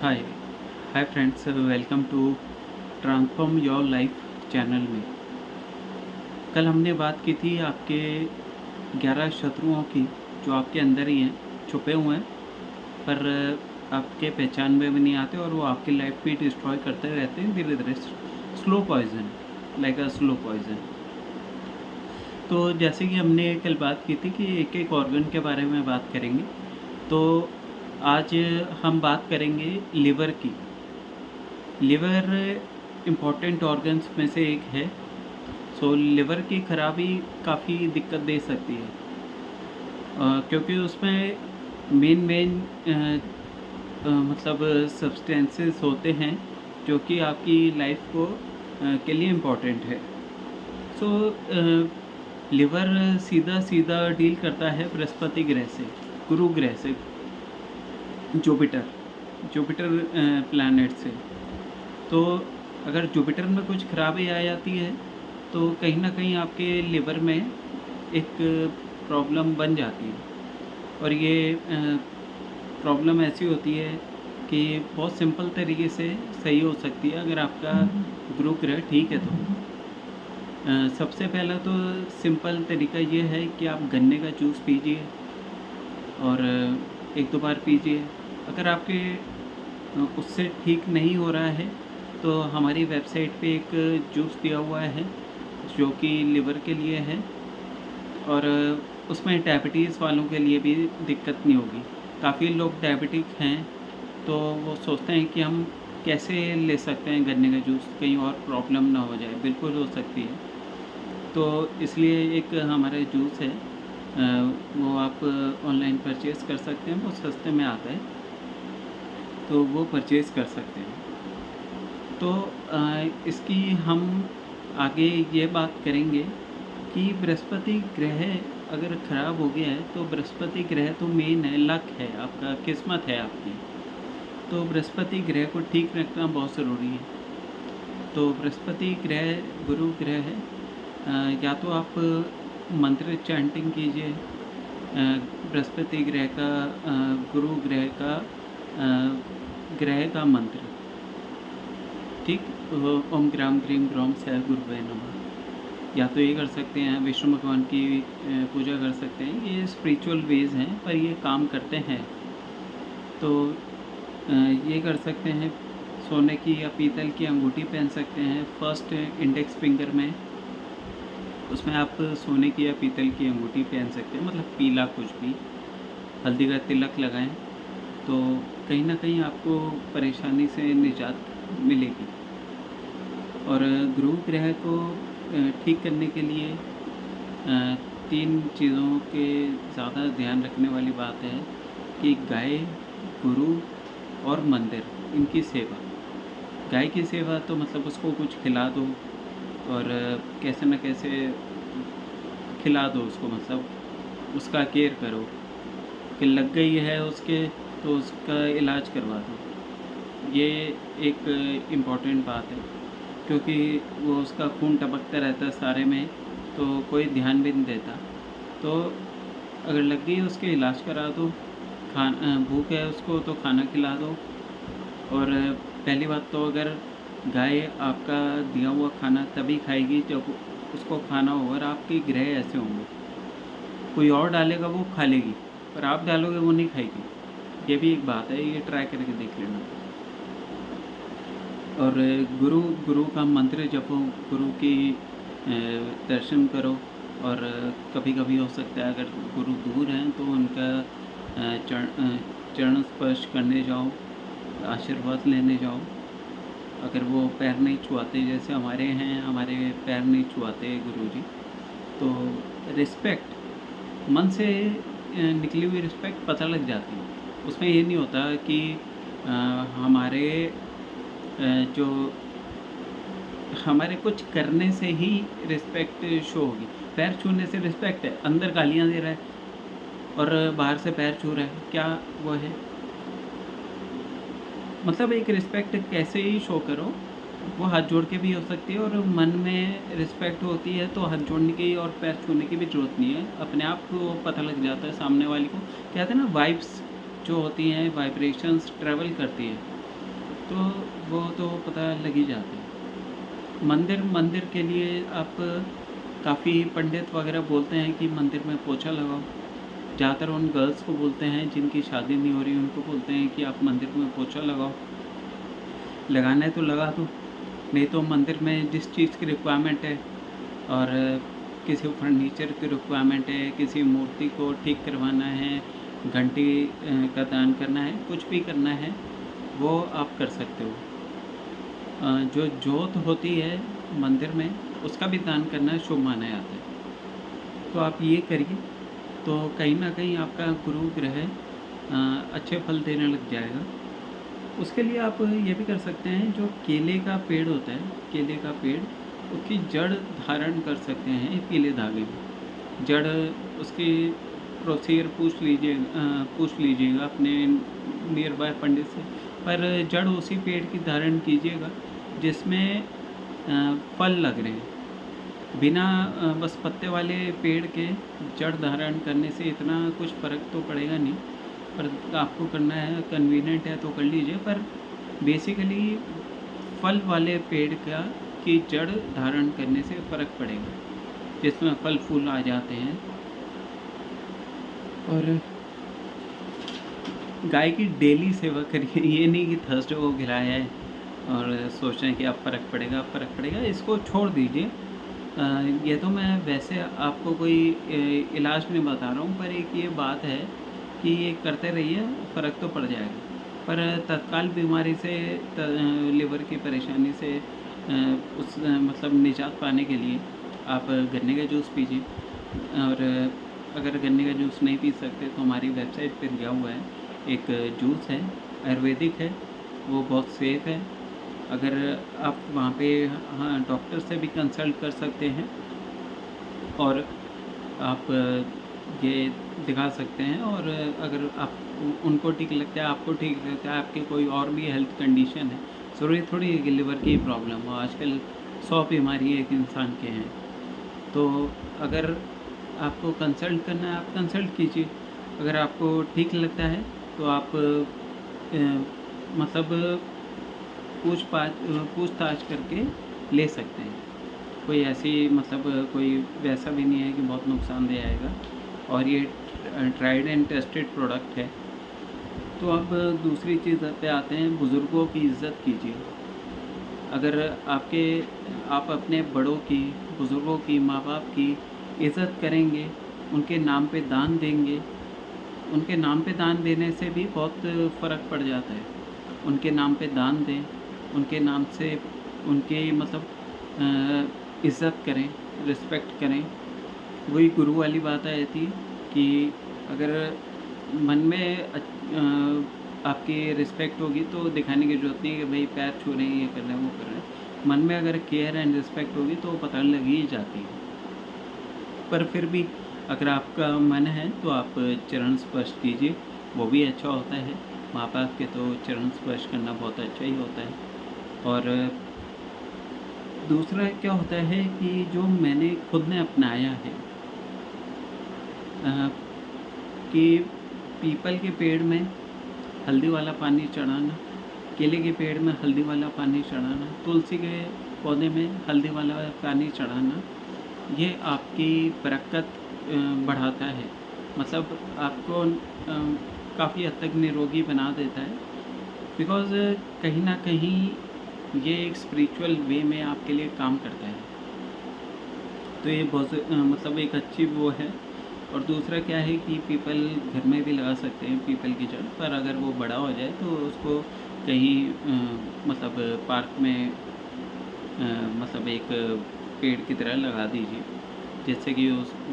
Hi hi friends, welcome to transform your life channel में। कल हमने बात की थी आपके 11 शत्रुओं की, जो आपके अंदर ही हैं, छुपे हुए हैं, पर आपके पहचान में भी नहीं आते और वो आपकी लाइफ भी डिस्ट्रॉय करते रहते हैं धीरे धीरे। Slow poison, like a slow poison. तो जैसे कि हमने कल बात की थी कि एक एक ऑर्गन के बारे में बात करेंगे, तो आज हम बात करेंगे लिवर की। लिवर इम्पॉर्टेंट ऑर्गन्स में से एक है। सो लिवर की खराबी काफ़ी दिक्कत दे सकती है, क्योंकि उसमें मेन मतलब सब्सटेंसेस होते हैं जो कि आपकी लाइफ को के लिए इम्पॉर्टेंट है। सो लिवर सीधा सीधा डील करता है बृहस्पति ग्रह से, गुरु ग्रह से, जुपिटर जुपिटर प्लैनेट से। तो अगर जुपिटर में कुछ खराबी आ जाती है तो कहीं ना कहीं आपके लिवर में एक प्रॉब्लम बन जाती है। और ये प्रॉब्लम ऐसी होती है कि बहुत सिंपल तरीके से सही हो सकती है अगर आपका गुरु ग्रह ठीक है तो। सबसे पहला तो सिंपल तरीका ये है कि आप गन्ने का जूस पीजिए और एक दो बार पीजिए। अगर आपके उससे ठीक नहीं हो रहा है तो हमारी वेबसाइट पे एक जूस दिया हुआ है जो कि लिवर के लिए है, और उसमें डायबिटीज़ वालों के लिए भी दिक्कत नहीं होगी। काफ़ी लोग डायबिटिक हैं तो वो सोचते हैं कि हम कैसे ले सकते हैं गन्ने का जूस, कहीं और प्रॉब्लम ना हो जाए। बिल्कुल हो सकती है। तो इसलिए एक हमारा जूस है, वो आप ऑनलाइन परचेज़ कर सकते हैं, वो सस्ते में आता है, तो वो परचेज़ कर सकते हैं। तो इसकी हम आगे ये बात करेंगे कि बृहस्पति ग्रह अगर ख़राब हो गया है तो बृहस्पति ग्रह तो मेन है, लक है आपका, किस्मत है आपकी। तो बृहस्पति ग्रह को ठीक रखना बहुत ज़रूरी है। तो बृहस्पति ग्रह गुरु ग्रह है, या तो आप मंत्र चैंटिंग कीजिए बृहस्पति ग्रह का, गुरु ग्रह का, ग्रह का मंत्र, ठीक। ओम ग्राम ग्रीम ग्रोम सह गुरुवे नमः। या तो ये कर सकते हैं, विष्णु भगवान की पूजा कर सकते हैं। ये स्पिरिचुअल वेज हैं पर ये काम करते हैं। तो ये कर सकते हैं। सोने की या पीतल की अंगूठी पहन सकते हैं फर्स्ट इंडेक्स फिंगर में, उसमें आप सोने की या पीतल की अंगूठी पहन सकते हैं, मतलब पीला कुछ भी। हल्दी का तिलक लगाएं तो कहीं ना कहीं आपको परेशानी से निजात मिलेगी। और गुरु ग्रह को ठीक करने के लिए 3 चीज़ों के ज़्यादा ध्यान रखने वाली बात है कि गाय, गुरु और मंदिर, इनकी सेवा। गाय की सेवा तो मतलब उसको कुछ खिला दो और कैसे न कैसे खिला दो उसको, मतलब उसका केयर करो कि लग गई है उसके तो उसका इलाज करवा दो। ये एक इम्पॉर्टेंट बात है, क्योंकि वो उसका खून टपकता रहता है सारे में तो कोई ध्यान भी नहीं देता। तो अगर लग गई उसके इलाज करा दो, भूख है उसको तो खाना खिला दो। और पहली बात तो अगर गाय आपका दिया हुआ खाना तभी खाएगी जब उसको खाना हो, और आपके ग्रह ऐसे होंगे कोई और डालेगा वो खा लेगी, पर आप डालोगे वो नहीं खाएगी। ये भी एक बात है, ये ट्राई करके देख लेना। और गुरु गुरु का मंत्र जपो, गुरु की दर्शन करो। और कभी कभी हो सकता है अगर गुरु दूर हैं तो उनका चरण स्पर्श करने जाओ, आशीर्वाद लेने जाओ। अगर वो पैर नहीं छुआते, जैसे हमारे हैं, हमारे पैर नहीं छुआते गुरुजी, तो रिस्पेक्ट, मन से निकली हुई रिस्पेक्ट पता लग जाती है। उसमें ये नहीं होता कि हमारे जो हमारे कुछ करने से ही रिस्पेक्ट शो होगी। पैर छूने से रिस्पेक्ट है, अंदर गालियाँ दे रहा है और बाहर से पैर छू रहा है, क्या वो है? मतलब एक रिस्पेक्ट कैसे ही शो करो, वो हाथ जोड़ के भी हो सकती है, और मन में रिस्पेक्ट होती है तो हाथ जोड़ने की और पैर छूने की भी ज़रूरत नहीं है, अपने आप को पता लग जाता है सामने वाले को। कहते हैं ना, वाइब्स जो होती हैं, वाइब्रेशंस ट्रैवल करती है। तो वो तो पता लग ही जाता है। मंदिर के लिए आप काफ़ी पंडित वगैरह बोलते हैं कि मंदिर में पोछा लगाओ। ज़्यादातर उन गर्ल्स को बोलते हैं जिनकी शादी नहीं हो रही, उनको बोलते हैं कि आप मंदिर में पोछा लगाओ। लगाना है तो लगा दो, नहीं तो मंदिर में जिस चीज़ की रिक्वायरमेंट है और किसी फर्नीचर की रिक्वायरमेंट है, किसी मूर्ति को ठीक करवाना है, घंटी का दान करना है, कुछ भी करना है वो आप कर सकते हो। जो जोत होती है मंदिर में उसका भी दान करना शुभ माना जाता है। तो आप ये करिए, तो कहीं ना कहीं आपका गुरु ग्रह अच्छे फल देने लग जाएगा। उसके लिए आप ये भी कर सकते हैं, जो केले का पेड़ होता है, केले का पेड़ उसकी जड़ धारण कर सकते हैं पीले धागे में। जड़ उसकी प्रोसीजर पूछ लीजिएगा अपने नियर बाय पंडित से, पर जड़ उसी पेड़ की धारण कीजिएगा जिसमें फल लग रहे हैं। बिना बस पत्ते वाले पेड़ के जड़ धारण करने से इतना कुछ फ़र्क तो पड़ेगा नहीं, पर आपको करना है, कन्वीनियंट है तो कर लीजिए। पर बेसिकली फल वाले पेड़ की जड़ धारण करने से फ़र्क पड़ेगा, जिसमें फल फूल आ जाते हैं। और गाय की डेली सेवा करिए, ये नहीं कि थर्सडे को खिलाया है और सोच रहे हैं कि अब फ़र्क पड़ेगा, इसको छोड़ दीजिए। ये तो मैं वैसे आपको कोई इलाज नहीं बता रहा हूँ, पर एक ये बात है कि ये करते रहिए, फ़र्क तो पड़ जाएगा। पर तत्काल बीमारी से लिवर की परेशानी से मतलब निजात पाने के लिए आप गन्ने का जूस पीजिए। और अगर गन्ने का जूस नहीं पी सकते तो हमारी वेबसाइट पर दिया हुआ है, एक जूस है, आयुर्वेदिक है, वो बहुत सेफ़ है। अगर आप वहाँ पे डॉक्टर से भी कंसल्ट कर सकते हैं और आप ये दिखा सकते हैं। और अगर आप उनको ठीक लगता है, आपको ठीक लगता है, आपके कोई और भी हेल्थ कंडीशन है, ज़रूरी थोड़ी है कि लिवर की प्रॉब्लम हो, आजकल 100 बीमारी एक इंसान के हैं। तो अगर आपको कंसल्ट करना है आप कंसल्ट कीजिए, अगर आपको ठीक लगता है तो आप मतलब पूछताछ करके ले सकते हैं। कोई ऐसी मतलब कोई वैसा भी नहीं है कि बहुत नुकसानदेह आएगा, और ये ट्राइड एंड टेस्टेड प्रोडक्ट है। तो अब दूसरी चीज़ पे आते हैं, बुज़ुर्गों की इज़्ज़त कीजिए। अगर आप अपने बड़ों की, बुज़ुर्गों की, माँ बाप की इज़्ज़त करेंगे, उनके नाम पे दान देंगे, उनके नाम पे दान देने से भी बहुत फ़र्क पड़ जाता है। उनके नाम पे दान दें, उनके नाम से उनके मतलब इज़्ज़त करें, रिस्पेक्ट करें। वही गुरु वाली बात आ जाती है कि अगर मन में आपकी रिस्पेक्ट होगी तो दिखाने की ज़रूरत नहीं है कि भाई पैर छू रहे हैं, ये कर रहे हैं, वो कर रहे हैं। मन में अगर केयर एंड रिस्पेक्ट होगी तो पता लग ही जाती है। पर फिर भी अगर आपका मन है तो आप चरण स्पर्श कीजिए, वो भी अच्छा होता है। माँ बाप के तो चरण स्पर्श करना बहुत अच्छा ही होता है। और दूसरा क्या होता है कि जो मैंने खुद ने अपनाया है कि पीपल के पेड़ में हल्दी वाला पानी चढ़ाना, केले के पेड़ में हल्दी वाला पानी चढ़ाना, तुलसी के पौधे में हल्दी वाला पानी चढ़ाना, ये आपकी बरकत बढ़ाता है। मतलब आपको काफ़ी हद तक निरोगी बना देता है, बिकॉज़ कहीं ना कहीं ये एक स्पिरिचुअल वे में आपके लिए काम करता है। तो ये बहुत मतलब एक अच्छी वो है। और दूसरा क्या है कि पीपल घर में भी लगा सकते हैं, पीपल की जड़, पर अगर वो बड़ा हो जाए तो उसको कहीं मतलब पार्क में मतलब एक पेड़ की तरह लगा दीजिए, जिससे कि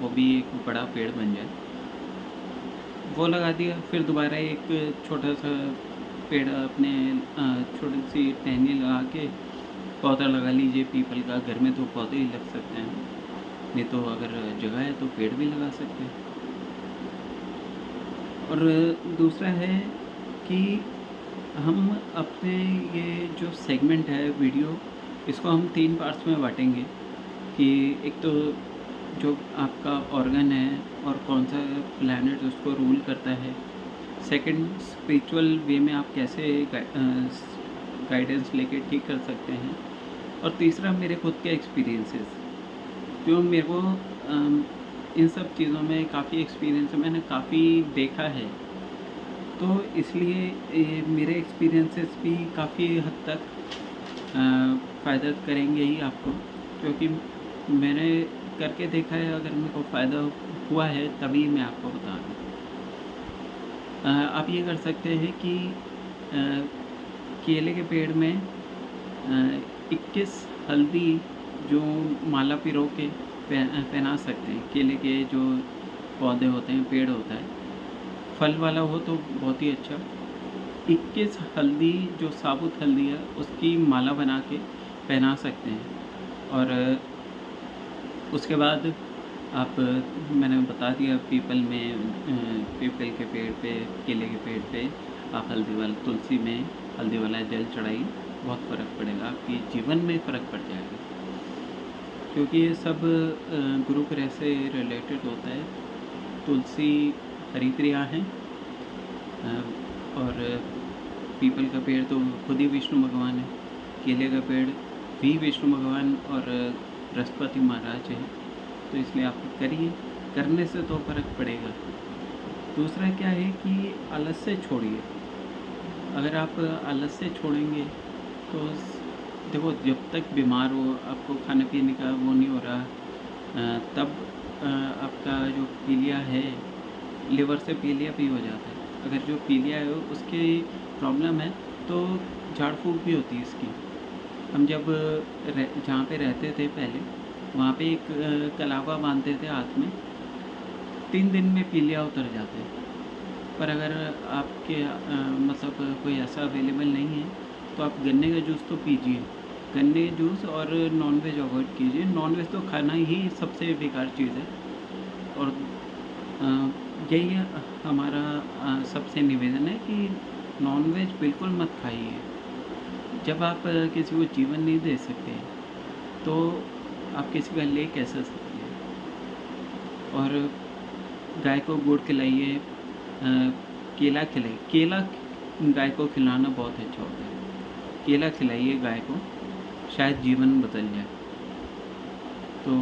वो भी एक बड़ा पेड़ बन जाए। वो लगा दिया, फिर दोबारा एक छोटा सा पेड़ अपने छोटी सी टहनी लगा के पौधा लगा लीजिए पीपल का। घर में तो पौधे ही लग सकते हैं, नहीं तो अगर जगह है तो पेड़ भी लगा सकते हैं। और दूसरा है कि हम अपने ये जो सेगमेंट है वीडियो, इसको हम 3 पार्ट्स में बांटेंगे। कि एक तो जो आपका ऑर्गन है और कौन सा प्लैनेट उसको रूल करता है। सेकंड, स्पिरिचुअल वे में आप कैसे गाइडेंस लेके ठीक कर सकते हैं। और तीसरा मेरे खुद के एक्सपीरियंसेस, जो मेरे को इन सब चीज़ों में काफ़ी एक्सपीरियंस है, मैंने काफ़ी देखा है। तो इसलिए मेरे एक्सपीरियंसेस भी काफ़ी हद तक फ़ायदा करेंगे ही आपको, क्योंकि मैंने करके देखा है। अगर मेरे को फ़ायदा हुआ है तभी मैं आपको बता रहा हूँ। आप ये कर सकते हैं कि अ, केले के पेड़ में 21 हल्दी जो माला पिरो के पहना सकते हैं। केले के जो पौधे होते हैं, पेड़ होता है, फल वाला हो तो बहुत ही अच्छा। 21 हल्दी जो साबुत हल्दी है उसकी माला बना के पहना सकते हैं। और उसके बाद आप, मैंने बता दिया, पीपल के पेड़ पे, केले के पेड़ पे आप हल्दी वाला, तुलसी में हल्दी वाला जल चढ़ाइए, बहुत फ़र्क पड़ेगा, आपके जीवन में फ़र्क पड़ जाएगा। क्योंकि ये सब गुरु ग्रह से रिलेटेड होता है। तुलसी हरिप्रिया है, और पीपल का पेड़ तो खुद ही विष्णु भगवान है। केले का पेड़ भी विष्णु भगवान और बृहस्पति महाराज है। तो इसलिए आप करिए, करने से तो फ़र्क पड़ेगा। दूसरा क्या है कि आलस्य छोड़िए। अगर आप आलस्य छोड़ेंगे तो देखो, जब तक बीमार हो, आपको खाने पीने का वो नहीं हो रहा, तब आपका जो पीलिया है, लिवर से पीलिया भी हो जाता है। अगर जो पीलिया है उसकी प्रॉब्लम है तो झाड़ फूक भी होती है इसकी। हम जब जहाँ पे रहते थे पहले, वहाँ पे एक कलावा बांधते थे हाथ में, 3 दिन में पीलिया उतर जाते हैं। पर अगर आपके मतलब कोई ऐसा अवेलेबल नहीं है तो आप गन्ने का जूस तो पीजिए। गन्ने का जूस, और नॉनवेज अवॉइड कीजिए। नॉनवेज तो खाना ही सबसे बेकार चीज़ है। और यही हमारा सबसे निवेदन है कि नॉनवेज बिल्कुल मत खाइए। जब आप किसी को जीवन नहीं दे सकते तो आप किसी का ले कैसे सकते हैं। और गाय को गुड़ खिलाइए, केला खिलाइए। केला गाय को खिलाना बहुत अच्छा होता है। केला खिलाइए गाय को, शायद जीवन बदल जाए। तो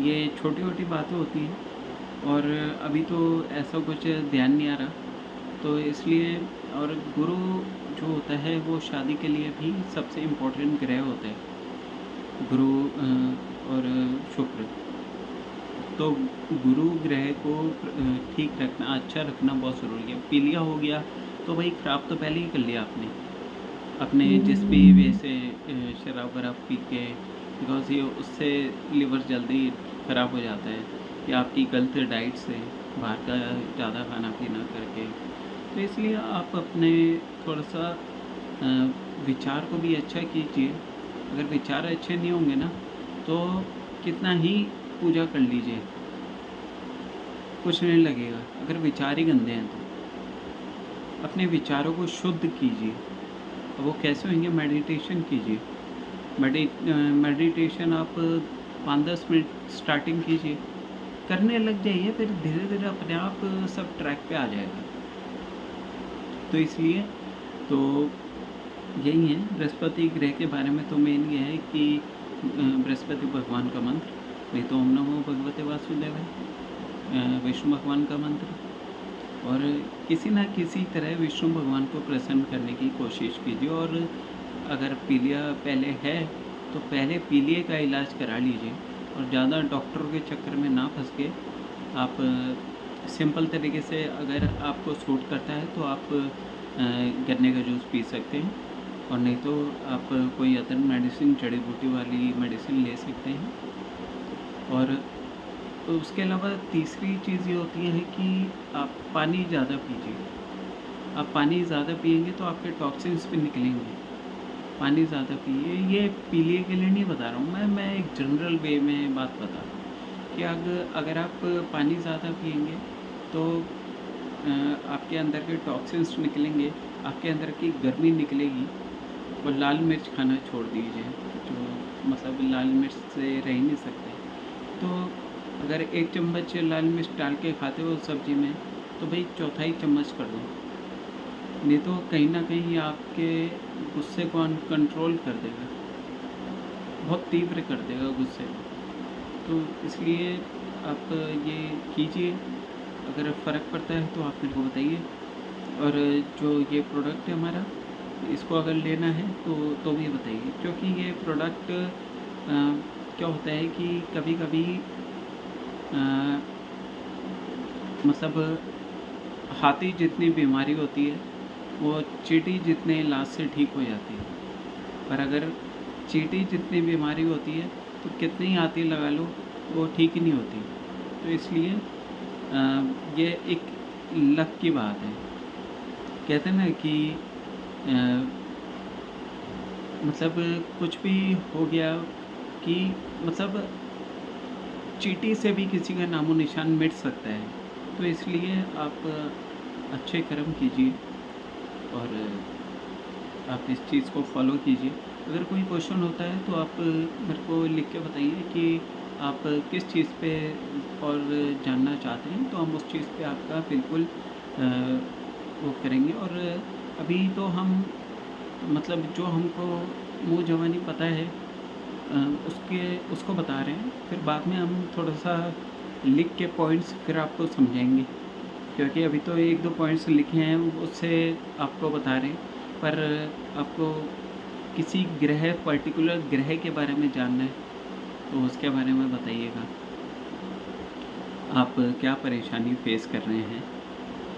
ये छोटी छोटी बातें होती हैं, और अभी तो ऐसा कुछ ध्यान नहीं आ रहा, तो इसलिए। और गुरु जो होता है वो शादी के लिए भी सबसे इम्पोर्टेंट ग्रह होता है, गुरु और शुक्र। तो गुरु ग्रह को ठीक रखना, अच्छा रखना बहुत ज़रूरी है। पीलिया हो गया तो भाई ख़राब तो पहले ही कर लिया आपने, अपने जिस भी वे से शराब वराब पी के, बिकॉज ये उससे लिवर जल्दी ख़राब हो जाता है, या आपकी गलत डाइट से, बाहर का ज़्यादा खाना पीना करके। तो इसलिए आप अपने थोड़ा सा विचार को भी अच्छा कीजिए। अगर विचार अच्छे नहीं होंगे ना, तो कितना ही पूजा कर लीजिए, कुछ नहीं लगेगा। अगर विचार ही गंदे हैं तो अपने विचारों को शुद्ध कीजिए। वो कैसे होंगे? मेडिटेशन कीजिए। मेडिटेशन आप 5-10 मिनट स्टार्टिंग कीजिए, करने लग जाइए, फिर धीरे धीरे अपने आप सब ट्रैक पे आ जाएगा। तो इसलिए तो यही है बृहस्पति ग्रह के बारे में। तो मेन ये है कि बृहस्पति भगवान का मंत्र, नहीं तो ओम नमो भगवते वासुदेवाय, विष्णु भगवान का मंत्र। और किसी ना किसी तरह विष्णु भगवान को प्रसन्न करने की कोशिश कीजिए। और अगर पीलिया पहले है तो पहले पीलिया का इलाज करा लीजिए, और ज़्यादा डॉक्टरों के चक्कर में ना फंस के आप सिंपल तरीके से, अगर आपको सूट करता है तो आप गन्ने का जूस पी सकते हैं, और नहीं तो आप कोई अदर मेडिसिन, जड़ी बूटी वाली मेडिसिन ले सकते हैं। और तो उसके अलावा तीसरी चीज़ ये होती है कि आप पानी ज़्यादा पीजिए। आप पानी ज़्यादा पिएंगे तो आपके टॉक्सिन्स भी निकलेंगे। पानी ज़्यादा पिए। ये पीलिए के लिए नहीं बता रहा हूँ मैं एक जनरल वे में बात बता रहा हूँ कि अगर आप पानी ज़्यादा पिएंगे तो आपके अंदर के टॉक्सिन्स निकलेंगे, आपके अंदर की गर्मी निकलेगी। और लाल मिर्च खाना छोड़ दीजिए, जो मतलब लाल मिर्च से रह ही नहीं सकते। तो अगर 1 चम्मच लाल मिर्च डाल के खाते हो सब्ज़ी में, तो भाई चौथाई चम्मच कर दो। नहीं तो कहीं न कहीं आपके गुस्से को अनकंट्रोल कर देगा, बहुत तीव्र कर देगा गुस्से को। तो इसलिए आप ये कीजिए, अगर फ़र्क पड़ता है तो आप मेरे को बताइए। और जो ये प्रोडक्ट है हमारा, इसको अगर लेना है तो भी बताइए, क्योंकि ये प्रोडक्ट क्या होता है कि कभी-कभी मतलब हाथी जितनी बीमारी होती है, वो चींटी जितने इलाज से ठीक हो जाती है। पर अगर चींटी जितनी बीमारी होती है, तो कितनी ही हाथी लगा लो, वो ठीक ही नहीं होती। तो इसलिए ये एक लक की बात है। कहते हैं ना कि मतलब कुछ भी हो गया कि मतलब चींटी से भी किसी का नामो निशान मिट सकता है। तो इसलिए आप अच्छे कर्म कीजिए और आप इस चीज़ को फॉलो कीजिए। अगर कोई क्वेश्चन होता है तो आप मेरे को लिख के बताइए कि आप किस चीज़ पे और जानना चाहते हैं, तो हम उस चीज़ पे आपका बिल्कुल वो करेंगे। और अभी तो हम मतलब जो हमको मुँह ज़बानी पता है अ, उसको बता रहे हैं, फिर बाद में हम थोड़ा-सा लिख के पॉइंट्स फिर आपको समझाएँगे। क्योंकि अभी तो 1-2 पॉइंट्स लिखे हैं, उससे आपको बता रहे हैं, पर आपको किसी पर्टिकुलर ग्रह के बारे में जानना है, तो उसके बारे में बताइएगा। आप क्या परेशानी फ़ेस कर रहे हैं,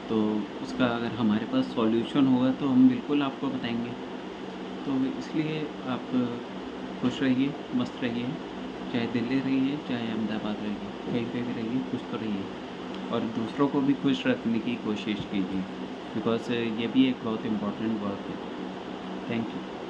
तो उसका अगर हमारे पास सॉल्यूशन होगा तो हम बिल्कुल आपको बताएँगे। तो इसलिए आप खुश रहिए, मस्त रहिए, चाहे दिल्ली रहिए, चाहे अहमदाबाद रहिए, कहीं पे भी रहिए, खुश तो रहिए। और दूसरों को भी खुश रखने की कोशिश कीजिए, बिकॉज़ ये भी एक बहुत इम्पोर्टेंट वर्क है। Thank you.